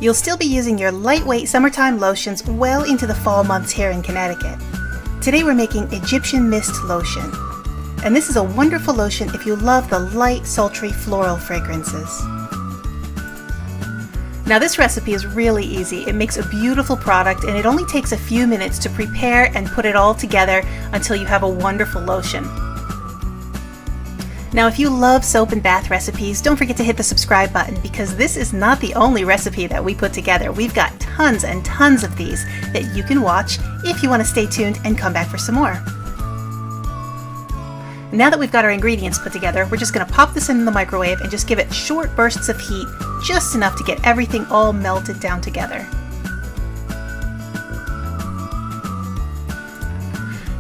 You'll still be using your lightweight summertime lotions well into the fall months here in Connecticut. Today we're making Egyptian Mist Lotion. And this is a wonderful lotion if you love the light, sultry floral fragrances. Now this recipe is really easy. It makes a beautiful product and it only takes a few minutes to prepare and put it all together until you have a wonderful lotion. Now if you love soap and bath recipes, don't forget to hit the subscribe button because this is not the only recipe that we put together. We've got tons and tons of these that you can watch if you want to stay tuned and come back for some more. Now that we've got our ingredients put together, we're just going to pop this in the microwave and just give it short bursts of heat, just enough to get everything all melted down together.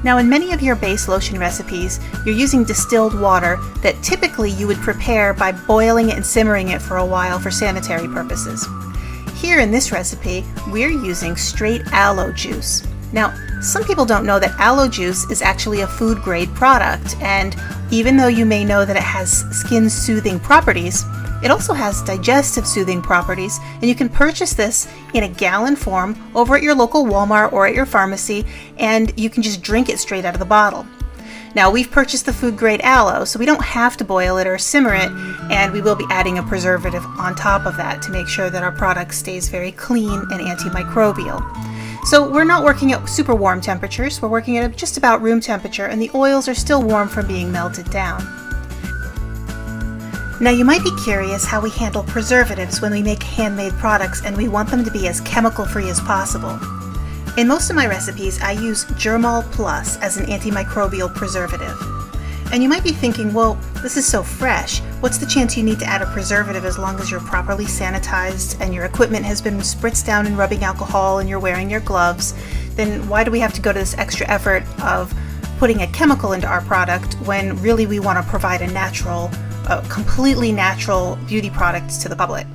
Now in many of your base lotion recipes, you're using distilled water that typically you would prepare by boiling it and simmering it for a while for sanitary purposes. Here in this recipe, we're using straight aloe juice. Now, some people don't know that aloe juice is actually a food grade product, and even though you may know that it has skin soothing properties, it also has digestive soothing properties, and you can purchase this in a gallon form over at your local Walmart or at your pharmacy, and you can just drink it straight out of the bottle. Now we've purchased the food grade aloe, so we don't have to boil it or simmer it, and we will be adding a preservative on top of that to make sure that our product stays very clean and antimicrobial. So we're not working at super warm temperatures, we're working at just about room temperature, and the oils are still warm from being melted down. Now you might be curious how we handle preservatives when we make handmade products and we want them to be as chemical free as possible. In most of my recipes I use Dermal Plus as an antimicrobial preservative. And you might be thinking, well, this is so fresh, what's the chance you need to add a preservative as long as you're properly sanitized and your equipment has been spritzed down in rubbing alcohol and you're wearing your gloves? Then why do we have to go to this extra effort of putting a chemical into our product when really we want to provide a natural, completely natural beauty products to the public?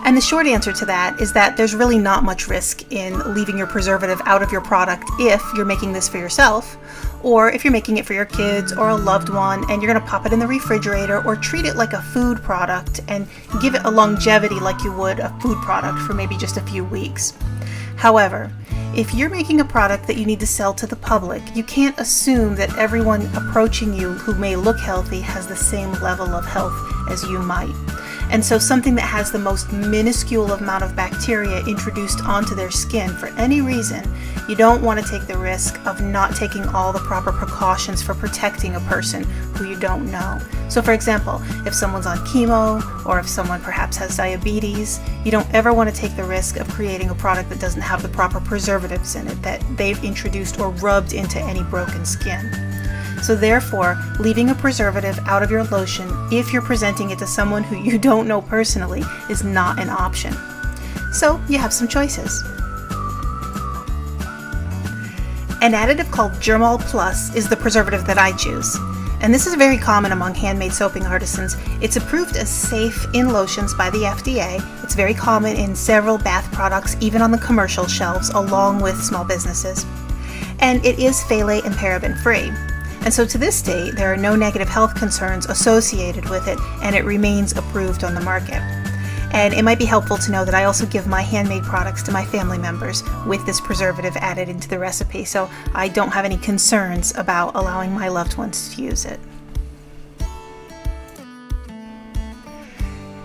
And the short answer to that is that there's really not much risk in leaving your preservative out of your product if you're making this for yourself, or if you're making it for your kids or a loved one and you're going to pop it in the refrigerator or treat it like a food product and give it a longevity like you would a food product for maybe just a few weeks. However, if you're making a product that you need to sell to the public, you can't assume that everyone approaching you who may look healthy has the same level of health as you might. And so something that has the most minuscule amount of bacteria introduced onto their skin for any reason, you don't want to take the risk of not taking all the proper precautions for protecting a person who you don't know. So for example, if someone's on chemo or if someone perhaps has diabetes, you don't ever want to take the risk of creating a product that doesn't have the proper preservatives in it that they've introduced or rubbed into any broken skin. So therefore, leaving a preservative out of your lotion if you're presenting it to someone who you don't know personally is not an option. So you have some choices. An additive called Dermal Plus is the preservative that I choose. And this is very common among handmade soaping artisans. It's approved as safe in lotions by the FDA. It's very common in several bath products, even on the commercial shelves, along with small businesses. And it is phthalate and paraben free. And so to this date, there are no negative health concerns associated with it, and it remains approved on the market. And it might be helpful to know that I also give my handmade products to my family members with this preservative added into the recipe, so I don't have any concerns about allowing my loved ones to use it.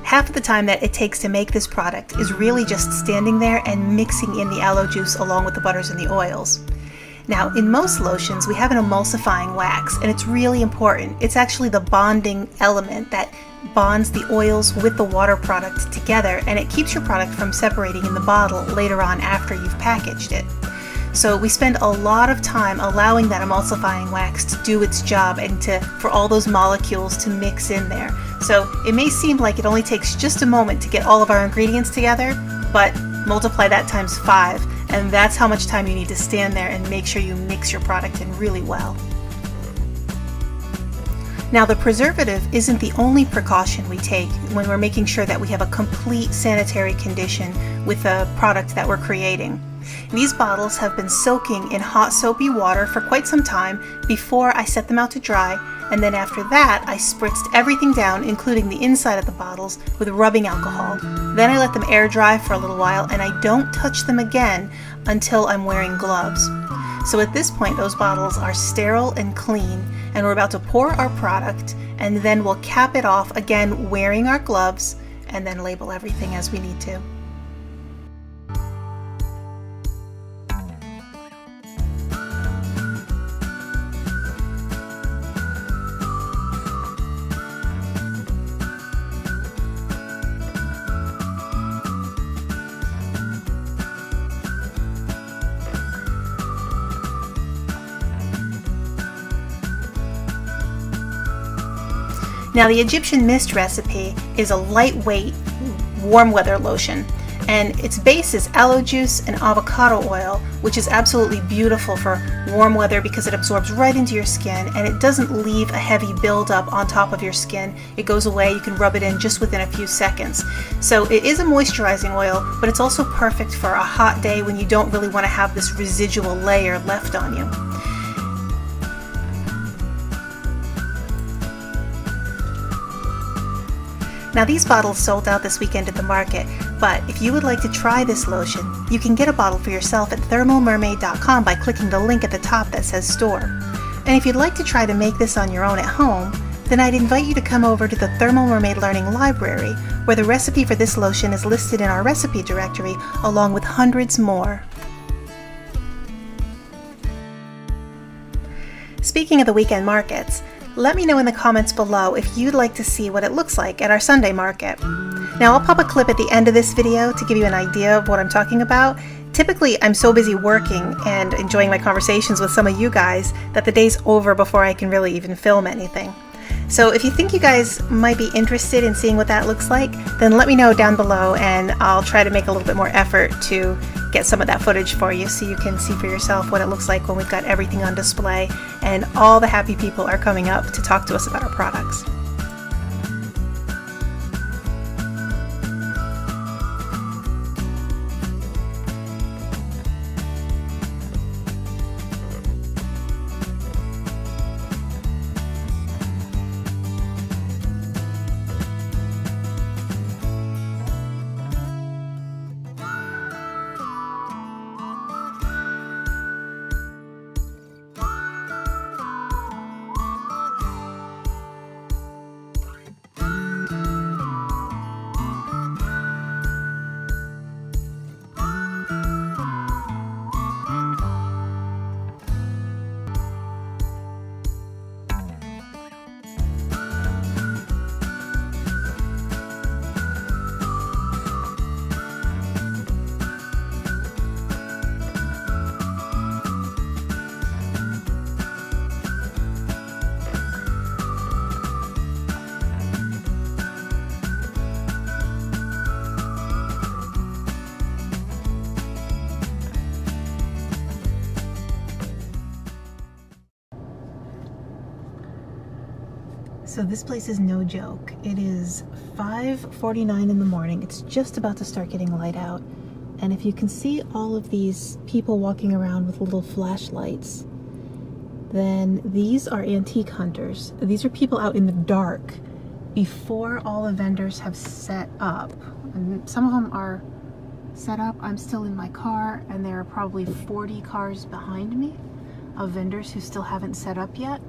Half of the time that it takes to make this product is really just standing there and mixing in the aloe juice along with the butters and the oils. Now, in most lotions, we have an emulsifying wax, and it's really important. It's actually the bonding element that bonds the oils with the water product together, and it keeps your product from separating in the bottle later on after you've packaged it. So we spend a lot of time allowing that emulsifying wax to do its job and for all those molecules to mix in there. So it may seem like it only takes just a moment to get all of our ingredients together, but multiply that times 5. And that's how much time you need to stand there and make sure you mix your product in really well. Now, the preservative isn't the only precaution we take when we're making sure that we have a complete sanitary condition with the product that we're creating. These bottles have been soaking in hot soapy water for quite some time before I set them out to dry, and then after that I spritzed everything down, including the inside of the bottles, with rubbing alcohol. Then I let them air dry for a little while, and I don't touch them again until I'm wearing gloves. So at this point those bottles are sterile and clean, and we're about to pour our product, and then we'll cap it off again wearing our gloves, and then label everything as we need to. Now the Egyptian mist recipe is a lightweight warm weather lotion, and its base is aloe juice and avocado oil, which is absolutely beautiful for warm weather because it absorbs right into your skin and it doesn't leave a heavy buildup on top of your skin. It goes away, you can rub it in just within a few seconds. So it is a moisturizing oil, but it's also perfect for a hot day when you don't really want to have this residual layer left on you. Now these bottles sold out this weekend at the market, but if you would like to try this lotion, you can get a bottle for yourself at thermalmermaid.com by clicking the link at the top that says store. And if you'd like to try to make this on your own at home, then I'd invite you to come over to the Thermal Mermaid Learning Library, where the recipe for this lotion is listed in our recipe directory along with hundreds more. Speaking of the weekend markets, let me know in the comments below if you'd like to see what it looks like at our Sunday market. Now I'll pop a clip at the end of this video to give you an idea of what I'm talking about. Typically I'm so busy working and enjoying my conversations with some of you guys that the day's over before I can really even film anything. So if you think you guys might be interested in seeing what that looks like, then let me know down below and I'll try to make a little bit more effort to get some of that footage for you so you can see for yourself what it looks like when we've got everything on display and all the happy people are coming up to talk to us about our products. So this place is no joke. It is 5:49 in the morning. It's just about to start getting light out. And if you can see all of these people walking around with little flashlights, then these are antique hunters. These are people out in the dark before all the vendors have set up. And some of them are set up. I'm still in my car and there are probably 40 cars behind me of vendors who still haven't set up yet.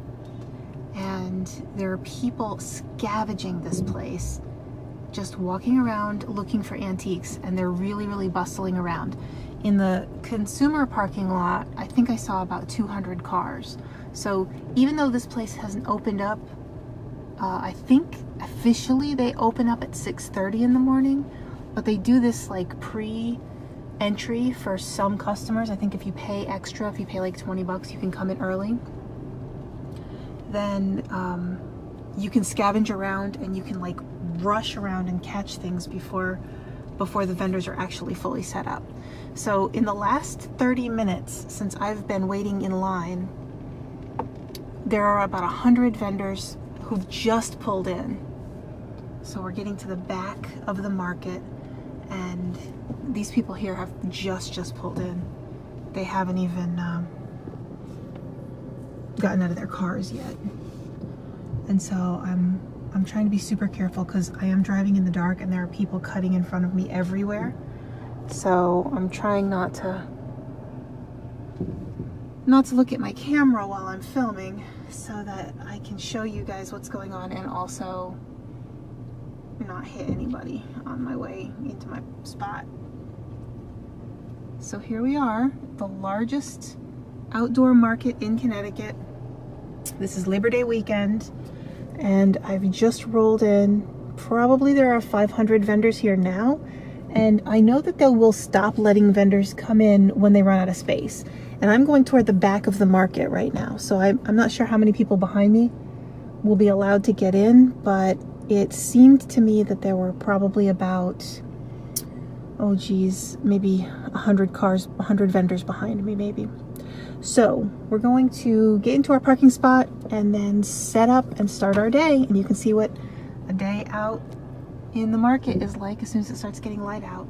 And there are people scavenging this place, just walking around looking for antiques, and they're really bustling around. In the consumer parking lot, I think I saw about 200 cars. So even though this place hasn't opened up, I think officially they open up at 6:30 in the morning, but they do this like pre-entry for some customers. I think if you pay extra, if you pay like 20 bucks, you can come in early. Then you can scavenge around and you can like rush around and catch things before the vendors are actually fully set up. So in the last 30 minutes since I've been waiting in line, there are about 100 vendors who've just pulled in. So we're getting to the back of the market and these people here have just pulled in. They haven't even gotten out of their cars yet. And so I'm trying to be super careful because I am driving in the dark and there are people cutting in front of me everywhere. So I'm trying not to look at my camera while I'm filming so that I can show you guys what's going on and also not hit anybody on my way into my spot. So here we are, the largest outdoor market in Connecticut. This is Labor Day weekend, and I've just rolled in. Probably there are 500 vendors here now, and I know that they will stop letting vendors come in when they run out of space. And I'm going toward the back of the market right now, so I'm not sure how many people behind me will be allowed to get in, but it seemed to me that there were probably about, oh geez, maybe 100 cars, 100 vendors behind me maybe. So we're going to get into our parking spot and then set up and start our day, and you can see what a day out in the market is like as soon as it starts getting light out.